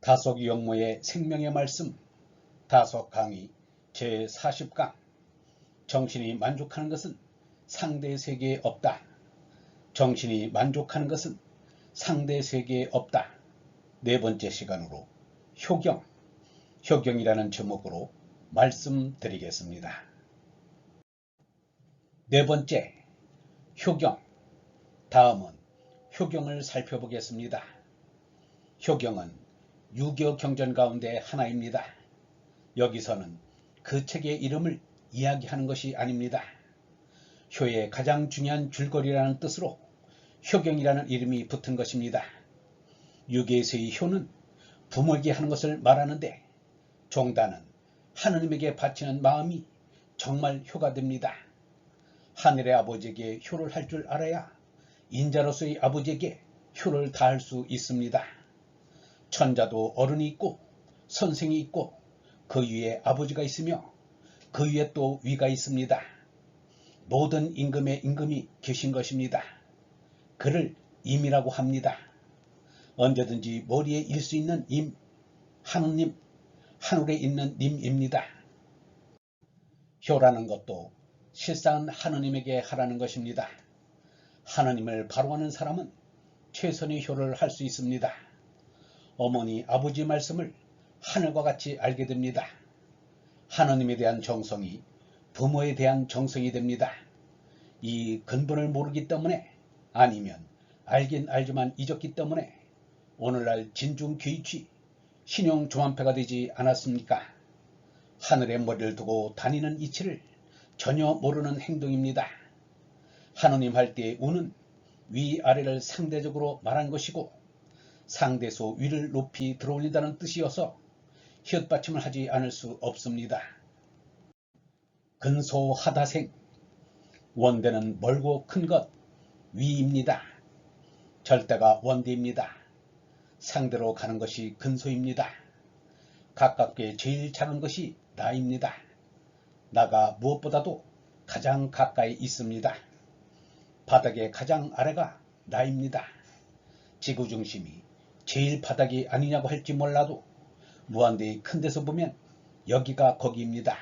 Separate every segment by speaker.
Speaker 1: 다속 영모의 생명의 말씀 다속 강의 제40강 정신이 만족하는 것은 상대 세계에 없다. 정신이 만족하는 것은 상대 세계에 없다. 네 번째 시간으로 효경이라는 제목으로 말씀드리겠습니다. 네 번째, 효경. 다음은 효경을 살펴보겠습니다. 효경은 유교 경전 가운데 하나입니다. 여기서는 그 책의 이름을 이야기하는 것이 아닙니다. 효의 가장 중요한 줄거리라는 뜻으로 효경이라는 이름이 붙은 것입니다. 유교에서의 효는 부모에게 하는 것을 말하는데 종단은 하느님에게 바치는 마음이 정말 효가 됩니다. 하늘의 아버지에게 효를 할 줄 알아야 인자로서의 아버지에게 효를 다할 수 있습니다. 천자도 어른이 있고 선생이 있고 그 위에 아버지가 있으며 그 위에 또 위가 있습니다. 모든 임금의 임금이 계신 것입니다. 그를 임이라고 합니다. 언제든지 머리에 일 수 있는 임, 하느님, 하늘에 있는 님입니다. 효라는 것도 실상은 하느님에게 하라는 것입니다. 하느님을 바로하는 사람은 최선의 효를 할 수 있습니다. 어머니, 아버지 말씀을 하늘과 같이 알게 됩니다. 하느님에 대한 정성이 부모에 대한 정성이 됩니다. 이 근본을 모르기 때문에 아니면 알긴 알지만 잊었기 때문에 오늘날 진중귀취 신용조만패가 되지 않았습니까? 하늘에 머리를 두고 다니는 이치를 전혀 모르는 행동입니다. 하느님 할 때의 우는 위아래를 상대적으로 말한 것이고 상대소 위를 높이 들어올린다는 뜻이어서 혓받침을 하지 않을 수 없습니다. 근소하다생 원대는 멀고 큰 것 위입니다. 절대가 원대입니다. 상대로 가는 것이 근소입니다. 가깝게 제일 작은 것이 나입니다. 나가 무엇보다도 가장 가까이 있습니다. 바닥의 가장 아래가 나입니다. 지구 중심이 제일 바닥이 아니냐고 할지 몰라도 무한대의 큰 데서 보면 여기가 거기입니다.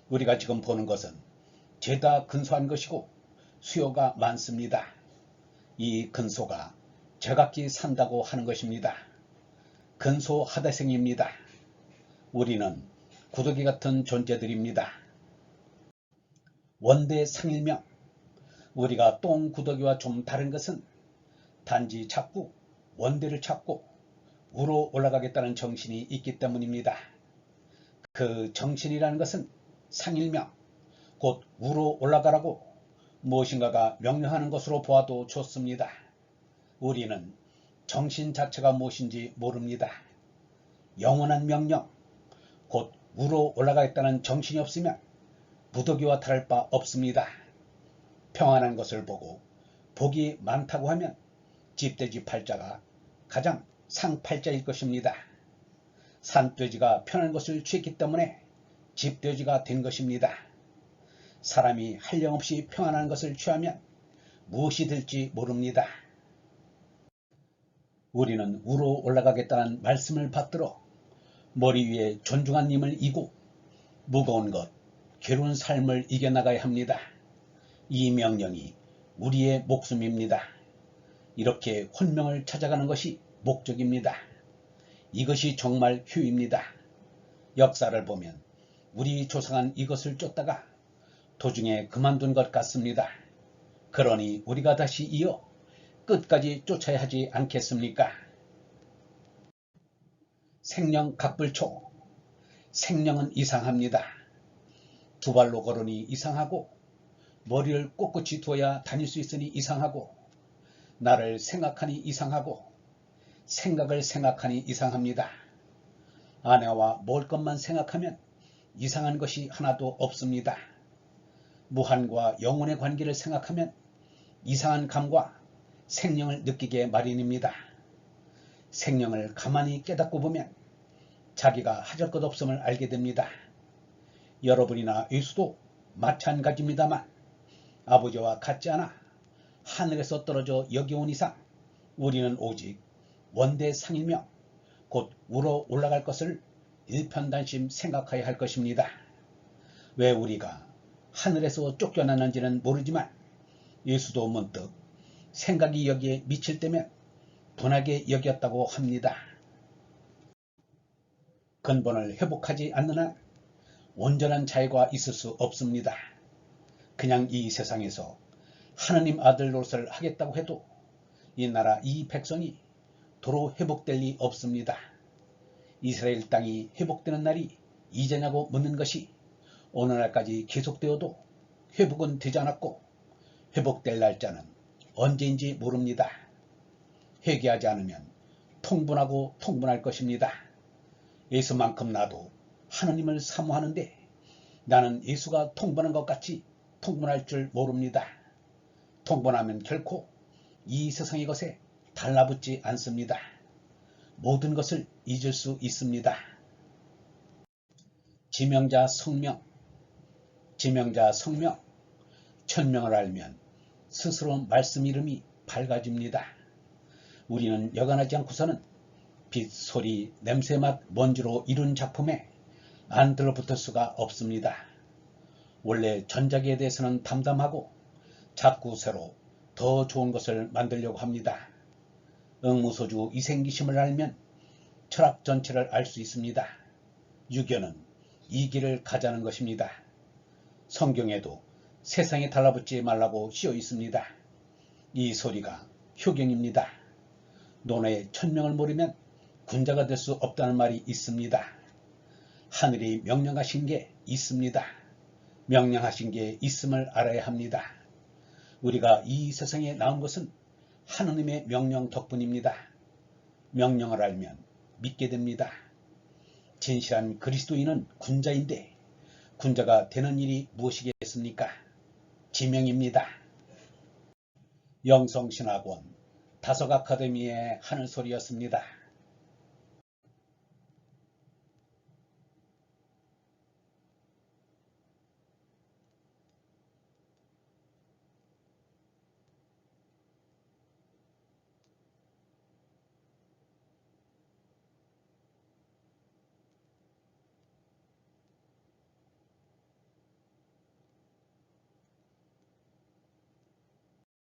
Speaker 1: 우리가 지금 보는 것은 죄다 근소한 것이고 수요가 많습니다. 이 근소가 제각기 산다고 하는 것입니다. 근소하다생입니다. 우리는 구더기 같은 존재들입니다. 원대상일명 우리가 똥구더기와 좀 다른 것은 단지 자꾸 원대를 찾고 우로 올라가겠다는 정신이 있기 때문입니다. 그 정신이라는 것은 상일명 곧 우로 올라가라고 무엇인가가 명령하는 것으로 보아도 좋습니다. 우리는 정신 자체가 무엇인지 모릅니다. 영원한 명령 곧 우로 올라가겠다는 정신이 없으면 무더기와 다를 바 없습니다. 평안한 것을 보고 복이 많다고 하면 집돼지 팔자가 가장 상팔자일 것입니다. 산돼지가 편한 것을 취했기 때문에 집돼지가 된 것입니다. 사람이 한량없이 평안한 것을 취하면 무엇이 될지 모릅니다. 우리는 우로 올라가겠다는 말씀을 받들어 머리 위에 존중한 님을 이고 무거운 것, 괴로운 삶을 이겨나가야 합니다. 이 명령이 우리의 목숨입니다. 이렇게 혼명을 찾아가는 것이 목적입니다. 이것이 정말 효입니다. 역사를 보면 우리 조상은 이것을 쫓다가 도중에 그만둔 것 같습니다. 그러니 우리가 다시 이어 끝까지 쫓아야 하지 않겠습니까? 생령 각불초 생령은 이상합니다. 두 발로 걸으니 이상하고 머리를 꼿꼿이 두어야 다닐 수 있으니 이상하고 나를 생각하니 이상하고 생각을 생각하니 이상합니다. 아내와 먹을 것만 생각하면 이상한 것이 하나도 없습니다. 무한과 영혼의 관계를 생각하면 이상한 감과 생령을 느끼게 마련입니다. 생령을 가만히 깨닫고 보면 자기가 하잘 것 없음을 알게 됩니다. 여러분이나 예수도 마찬가지입니다만 아버지와 같지 않아 하늘에서 떨어져 여기 온 이상 우리는 오직 원대상일명 곧 우러 올라갈 것을 일편단심 생각해야 할 것입니다. 왜 우리가 하늘에서 쫓겨났는지는 모르지만 예수도 문득 생각이 여기에 미칠 때면 분하게 여겼다고 합니다. 근본을 회복하지 않는 한 온전한 자유가 있을 수 없습니다. 그냥 이 세상에서 하느님 아들 노릇을 하겠다고 해도 이 나라 이 백성이 도로 회복될 리 없습니다. 이스라엘 땅이 회복되는 날이 이제냐고 묻는 것이 오늘날까지 계속되어도 회복은 되지 않았고 회복될 날짜는 언제인지 모릅니다. 회개하지 않으면 통분하고 통분할 것입니다. 예수만큼 나도 하느님을 사모하는데 나는 예수가 통분한 것 같이 통분할 줄 모릅니다. 통분하면 결코 이 세상의 것에 달라붙지 않습니다. 모든 것을 잊을 수 있습니다. 지명자 성명, 지명자 성명, 천명을 알면 스스로 말씀 이름이 밝아집니다. 우리는 여간하지 않고서는 빛, 소리, 냄새, 맛, 먼지로 이룬 작품에 안 들러붙을 수가 없습니다. 원래 전작에 대해서는 담담하고 자꾸 새로 더 좋은 것을 만들려고 합니다. 응무소주 이생기심을 알면 철학 전체를 알 수 있습니다. 유교는 이 길을 가자는 것입니다. 성경에도 세상에 달라붙지 말라고 씌어 있습니다. 이 소리가 효경입니다. 논에 천명을 모르면 군자가 될 수 없다는 말이 있습니다. 하늘이 명령하신 게 있습니다. 명령하신 게 있음을 알아야 합니다. 우리가 이 세상에 나온 것은 하느님의 명령 덕분입니다. 명령을 알면 믿게 됩니다. 진실한 그리스도인은 군자인데 군자가 되는 일이 무엇이겠습니까? 지명입니다. 영성신학원 다섯 아카데미의 하늘소리였습니다.